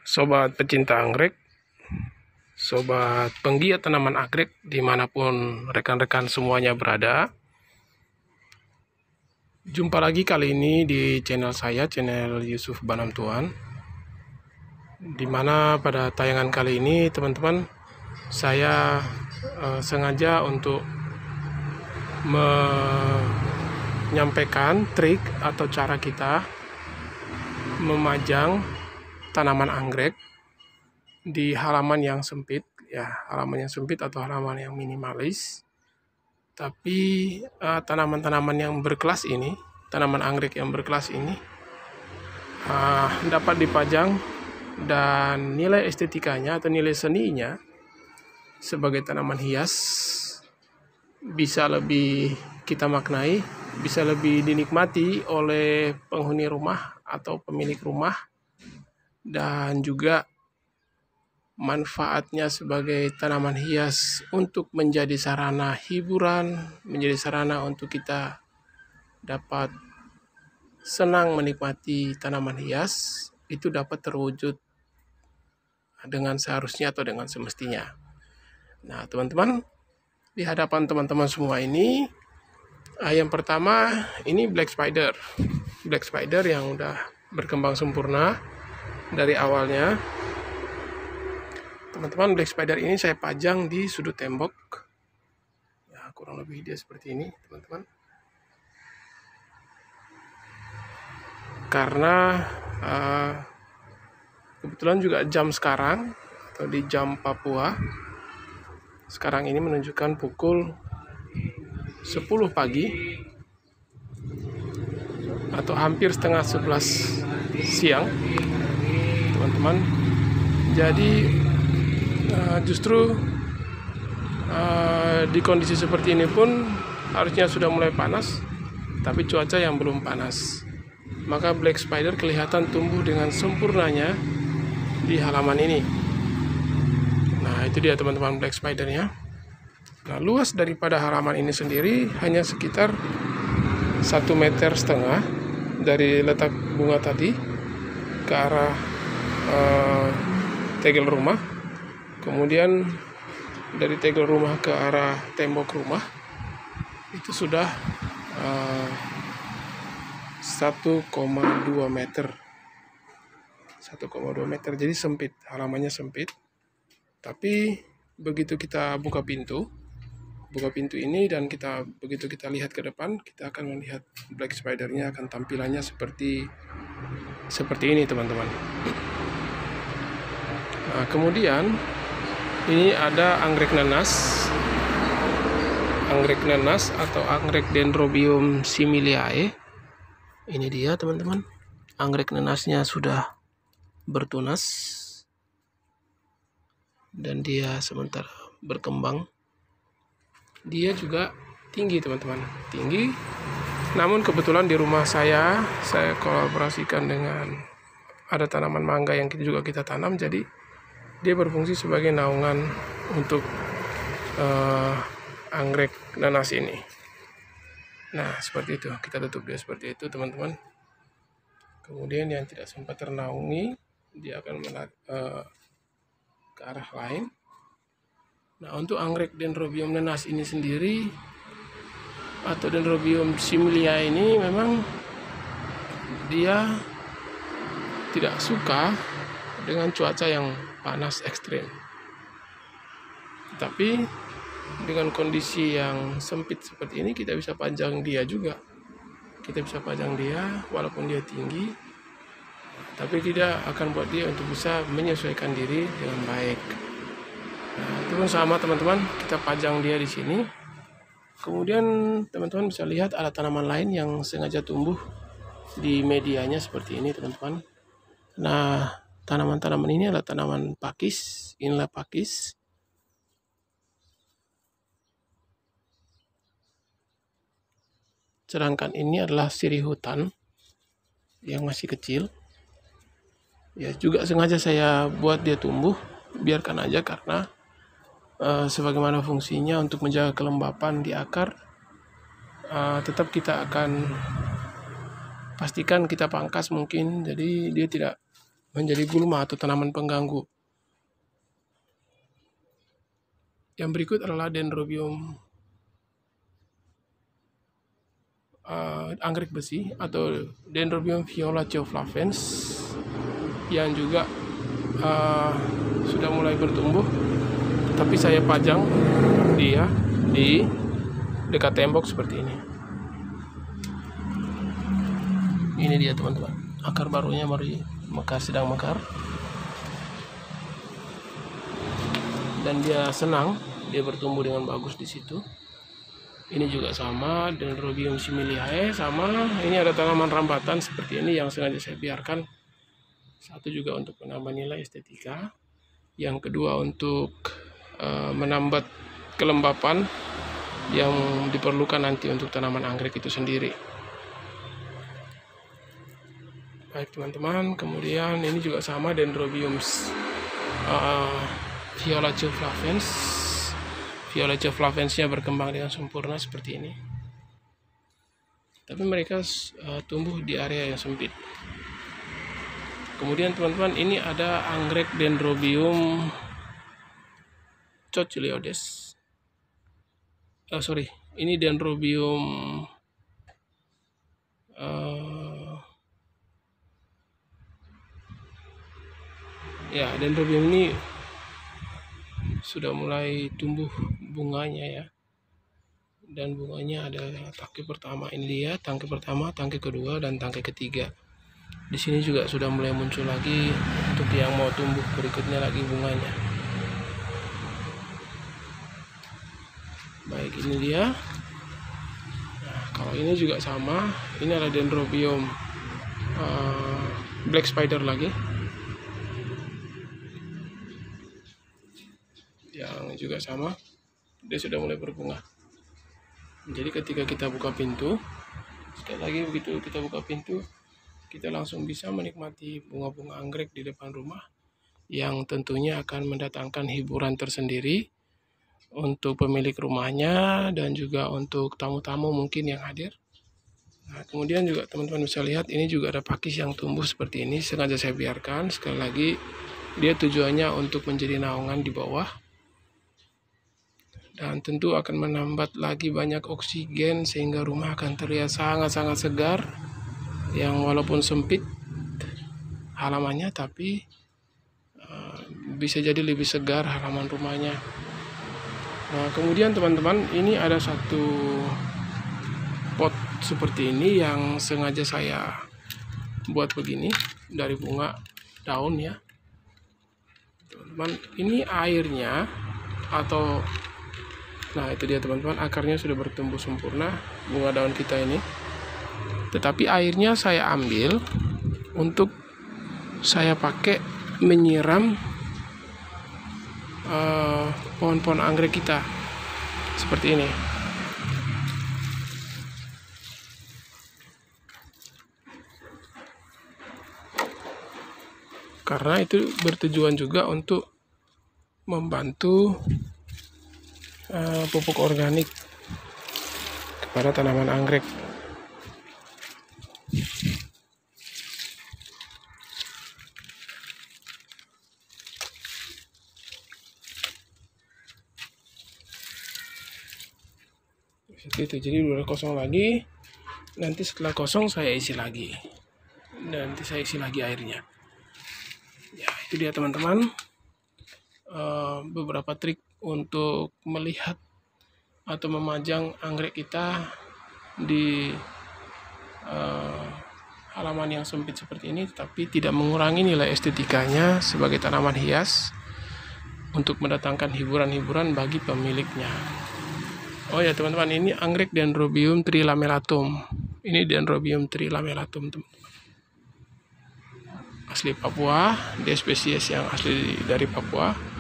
Sobat pecinta anggrek, sobat penggiat tanaman anggrek dimanapun rekan-rekan semuanya berada. Jumpa lagi kali ini di channel saya, channel Yusuf Banamtuan, dimana pada tayangan kali ini teman-teman saya sengaja untuk menyampaikan trik atau cara kita memajang tanaman anggrek di halaman yang sempit, ya, halaman yang sempit atau halaman yang minimalis. Tapi tanaman-tanaman yang berkelas ini, tanaman anggrek yang berkelas ini dapat dipajang, dan nilai estetikanya atau nilai seninya sebagai tanaman hias bisa lebih kita maknai, bisa lebih dinikmati oleh penghuni rumah atau pemilik rumah, dan juga manfaatnya sebagai tanaman hias untuk menjadi sarana hiburan, menjadi sarana untuk kita dapat senang menikmati tanaman hias, itu dapat terwujud dengan seharusnya atau dengan semestinya. Nah, teman-teman, di hadapan teman-teman semua ini, yang pertama ini black spider yang udah berkembang sempurna dari awalnya. Teman-teman, black spider ini saya pajang di sudut tembok, ya, kurang lebih dia seperti ini teman-teman, karena kebetulan juga jam sekarang atau di jam Papua sekarang ini menunjukkan pukul 10 pagi atau hampir setengah 11 siang teman-teman. Jadi justru di kondisi seperti ini pun harusnya sudah mulai panas, tapi cuaca yang belum panas, maka black spider kelihatan tumbuh dengan sempurnanya di halaman ini. Nah, itu dia teman-teman black spidernya. Nah, luas daripada halaman ini sendiri hanya sekitar 1,5 meter dari letak bunga tadi ke arah tegel rumah. Kemudian dari tegel rumah ke arah tembok rumah itu sudah 1,2 meter. 1,2 meter, jadi sempit, halamannya sempit. Tapi begitu kita buka pintu ini dan begitu kita lihat ke depan, kita akan melihat black spidernya akan tampilannya seperti ini teman-teman. Nah, kemudian ini ada anggrek nanas atau anggrek Dendrobium similiae. Ini dia teman-teman, anggrek nanasnya sudah bertunas dan dia sementara berkembang. Dia juga tinggi teman-teman, tinggi. Namun kebetulan di rumah saya kolaborasikan dengan ada tanaman mangga yang juga kita tanam, jadi dia berfungsi sebagai naungan untuk anggrek nanas ini. Nah, seperti itu, kita tutup dia seperti itu teman-teman. Kemudian yang tidak sempat ternaungi, dia akan ke arah lain. Nah, untuk anggrek Dendrobium nanas ini sendiri atau Dendrobium similiae ini memang dia tidak suka dengan cuaca yang panas ekstrim. Tapi dengan kondisi yang sempit seperti ini kita bisa pajang dia juga. Kita bisa pajang dia walaupun dia tinggi, tapi tidak akan buat dia untuk bisa menyesuaikan diri dengan baik. Nah, itu pun sama teman-teman, kita pajang dia di sini. Kemudian teman-teman bisa lihat ada tanaman lain yang sengaja tumbuh di medianya seperti ini teman-teman. Nah, tanaman-tanaman ini adalah tanaman pakis. Inilah pakis. Sedangkan ini adalah sirih hutan yang masih kecil. Ya, juga sengaja saya buat dia tumbuh, biarkan aja, karena sebagaimana fungsinya untuk menjaga kelembapan di akar, tetap kita akan pastikan kita pangkas mungkin, jadi dia tidak menjadi gulma atau tanaman pengganggu. Yang berikut adalah Dendrobium anggrek besi atau Dendrobium violaceo flavens yang juga sudah mulai bertumbuh, tetapi saya pajang dia di dekat tembok seperti ini. Ini dia teman-teman, akar barunya sedang mekar, dan dia senang, dia bertumbuh dengan bagus di situ. Ini juga sama, Dendrobium similiae sama. Ini ada tanaman rambatan seperti ini yang sengaja saya biarkan. Satu juga untuk menambah nilai estetika, yang kedua untuk menambah kelembapan yang diperlukan nanti untuk tanaman anggrek itu sendiri. Baik teman-teman, kemudian ini juga sama, Dendrobium violaceo flavens. Violaceo flavensnya berkembang dengan sempurna seperti ini. Tapi mereka tumbuh di area yang sempit. Kemudian teman-teman, ini ada anggrek Dendrobium cotyledons. Ini Dendrobium Dendrobium ini sudah mulai tumbuh bunganya ya, dan bunganya ada tangkai pertama. Ini dia tangkai pertama, tangkai kedua, dan tangkai ketiga. Di sini juga sudah mulai muncul lagi untuk yang mau tumbuh berikutnya lagi bunganya. Baik, ini dia. Nah, kalau ini juga sama, ini ada Dendrobium black spider lagi, yang juga sama, dia sudah mulai berbunga. Jadi ketika kita buka pintu, sekali lagi begitu kita buka pintu, kita langsung bisa menikmati bunga-bunga anggrek di depan rumah, yang tentunya akan mendatangkan hiburan tersendiri untuk pemilik rumahnya dan juga untuk tamu-tamu mungkin yang hadir. Nah, kemudian juga teman-teman bisa lihat, ini juga ada pakis yang tumbuh seperti ini, sengaja saya biarkan. Sekali lagi, dia tujuannya untuk menjadi naungan di bawah, dan tentu akan menambah lagi banyak oksigen sehingga rumah akan terlihat sangat-sangat segar, yang walaupun sempit halamannya tapi bisa jadi lebih segar halaman rumahnya. Nah, kemudian teman-teman, ini ada satu pot seperti ini yang sengaja saya buat begini dari bunga daun ya teman-teman. Ini airnya atau nah itu dia teman-teman, akarnya sudah bertumbuh sempurna bunga daun kita ini, tetapi airnya saya ambil untuk saya pakai menyiram pohon-pohon anggrek kita seperti ini. Karena itu bertujuan juga untuk membantu pupuk organik kepada tanaman anggrek. Seperti itu. Jadi udah kosong lagi. Nanti setelah kosong saya isi lagi. Nanti saya isi lagi airnya. Ya, itu dia teman-teman. Beberapa trik untuk melihat atau memajang anggrek kita di halaman yang sempit seperti ini, tapi tidak mengurangi nilai estetikanya sebagai tanaman hias untuk mendatangkan hiburan-hiburan bagi pemiliknya. Oh ya teman-teman, ini anggrek Dendrobium trilamelatum. Ini Dendrobium trilamelatum teman-teman, asli Papua, dia spesies yang asli dari Papua.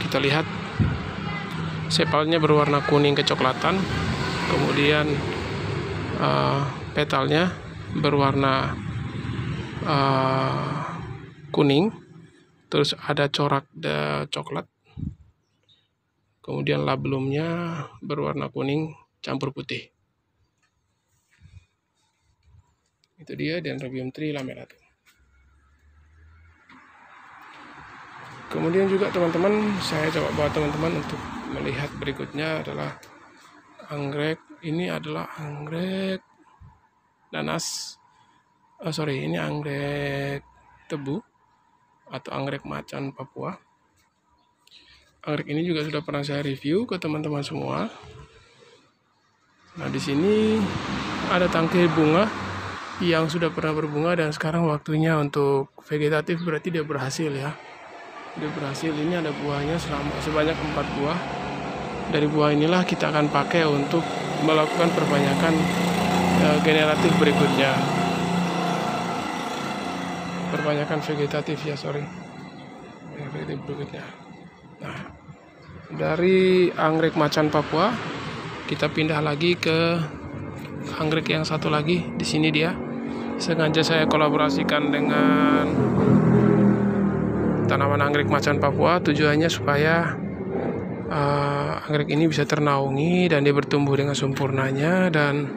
Kita lihat sepalnya berwarna kuning kecoklatan, kemudian petalnya berwarna kuning, terus ada corak coklat, kemudian labelumnya berwarna kuning campur putih. Itu dia Dendrobium trilamelatum. kemudian juga teman-teman, saya coba bawa teman-teman untuk melihat berikutnya adalah anggrek. Ini adalah anggrek nanas. Ini anggrek tebu atau anggrek macan Papua. Anggrek ini juga sudah pernah saya review ke teman-teman semua. Nah, di sini ada tangkai bunga yang sudah pernah berbunga dan sekarang waktunya untuk vegetatif, berarti dia berhasil ya. Dia berhasil. Ini ada buahnya sebanyak 4 buah. Dari buah inilah kita akan pakai untuk melakukan perbanyakan generatif berikutnya. Perbanyakan vegetatif ya, vegetatif berikutnya. Nah, dari anggrek macan Papua kita pindah lagi ke anggrek yang satu lagi. Di sini dia sengaja saya kolaborasikan dengan tanaman anggrek macan Papua, tujuannya supaya anggrek ini bisa ternaungi dan dia bertumbuh dengan sempurnanya, dan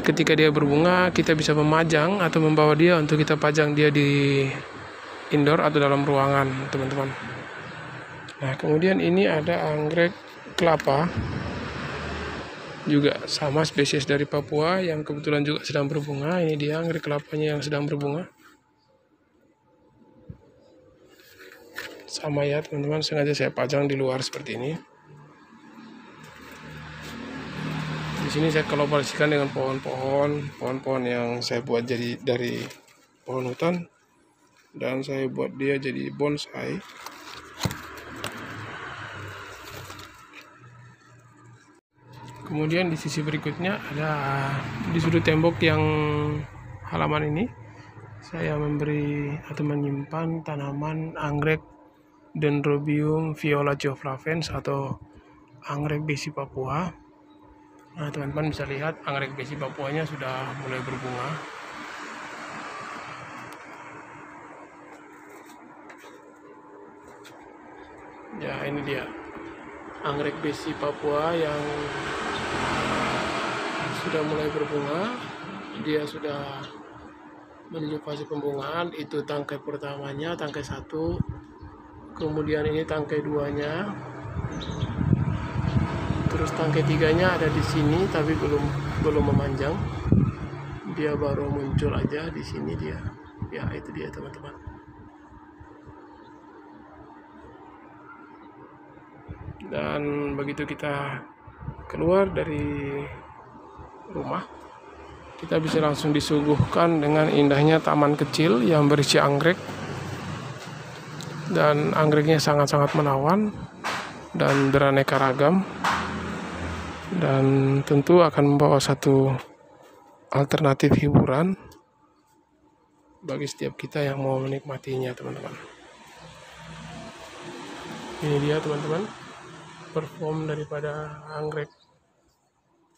ketika dia berbunga kita bisa memajang atau membawa dia untuk kita pajang dia di indoor atau dalam ruangan, teman-teman. Nah, kemudian ini ada anggrek kelapa, juga sama spesies dari Papua yang kebetulan juga sedang berbunga. Ini dia anggrek kelapanya yang sedang berbunga. Sama ya teman-teman, sengaja saya pajang di luar seperti ini. Di sini saya kolaborasikan dengan pohon-pohon yang saya buat jadi dari pohon hutan, dan saya buat dia jadi bonsai. Kemudian di sisi berikutnya ada di sudut tembok yang halaman ini saya memberi atau menyimpan tanaman anggrek Dendrobium viola geoflavens atau anggrek besi Papua. Nah, teman-teman bisa lihat anggrek besi Papuanya sudah mulai berbunga. Ya, ini dia anggrek besi Papua yang sudah mulai berbunga. Dia sudah menuju fase pembungaan. Itu tangkai pertamanya, tangkai 1. Kemudian ini tangkai 2-nya. Terus tangkai 3-nya ada di sini tapi belum memanjang. Dia baru muncul aja di sini dia. Ya, itu dia teman-teman. Dan begitu kita keluar dari rumah, kita bisa langsung disuguhkan dengan indahnya taman kecil yang berisi anggrek, dan anggreknya sangat-sangat menawan dan beraneka ragam, dan tentu akan membawa satu alternatif hiburan bagi setiap kita yang mau menikmatinya, teman-teman. Ini dia teman-teman, perform daripada anggrek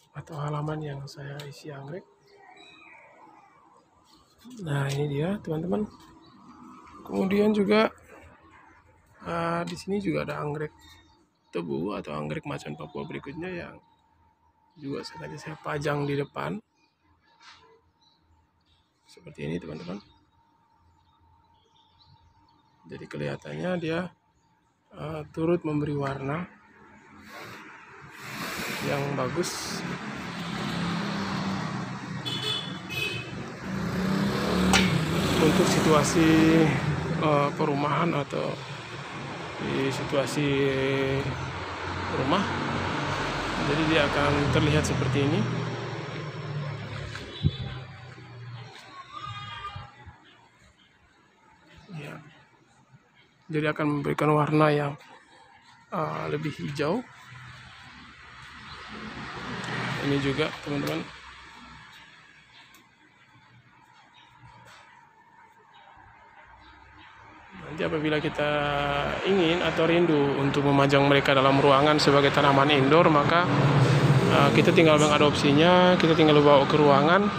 atau halaman yang saya isi anggrek. Nah, ini dia teman-teman. Kemudian juga di sini juga ada anggrek tebu atau anggrek macan Papua berikutnya yang juga sengaja saya pajang di depan seperti ini, teman-teman. Jadi kelihatannya dia turut memberi warna yang bagus untuk situasi perumahan atau di situasi rumah. Jadi dia akan terlihat seperti ini. Ya. Jadi akan memberikan warna yang lebih hijau. Ini juga teman-teman. Nanti apabila kita ingin atau rindu untuk memajang mereka dalam ruangan sebagai tanaman indoor, maka kita tinggal mengadopsinya, kita tinggal bawa ke ruangan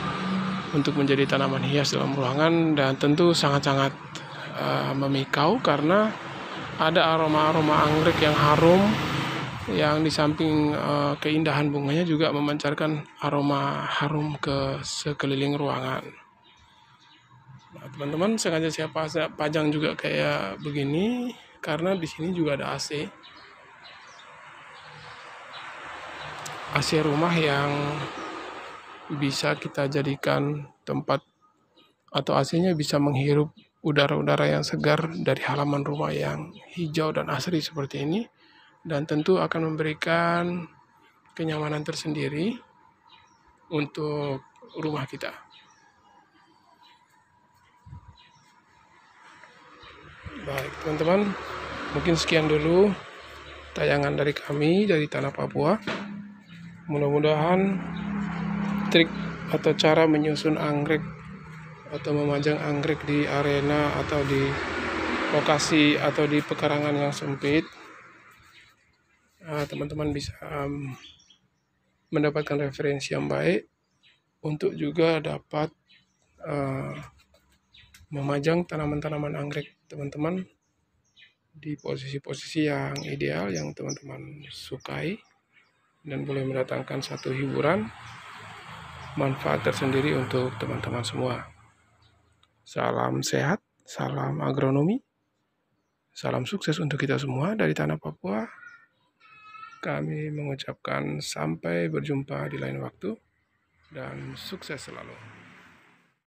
untuk menjadi tanaman hias dalam ruangan, dan tentu sangat-sangat memikau karena ada aroma-aroma anggrek yang harum, yang di samping keindahan bunganya juga memancarkan aroma harum ke sekeliling ruangan. Nah, teman-teman, sengaja saya pajang juga kayak begini karena di sini juga ada AC rumah yang bisa kita jadikan tempat, atau AC-nya bisa menghirup udara-udara yang segar dari halaman rumah yang hijau dan asri seperti ini, dan tentu akan memberikan kenyamanan tersendiri untuk rumah kita. Baik teman-teman, mungkin sekian dulu tayangan dari kami dari Tanah Papua. Mudah-mudahan trik atau cara menyusun anggrek atau memajang anggrek di arena atau di lokasi atau di pekarangan yang sempit, teman-teman bisa mendapatkan referensi yang baik untuk juga dapat memajang tanaman-tanaman anggrek teman-teman di posisi-posisi yang ideal yang teman-teman sukai, dan boleh mendatangkan satu hiburan manfaat tersendiri untuk teman-teman semua. Salam sehat, salam agronomi, salam sukses untuk kita semua dari Tanah Papua. Kami mengucapkan sampai berjumpa di lain waktu dan sukses selalu.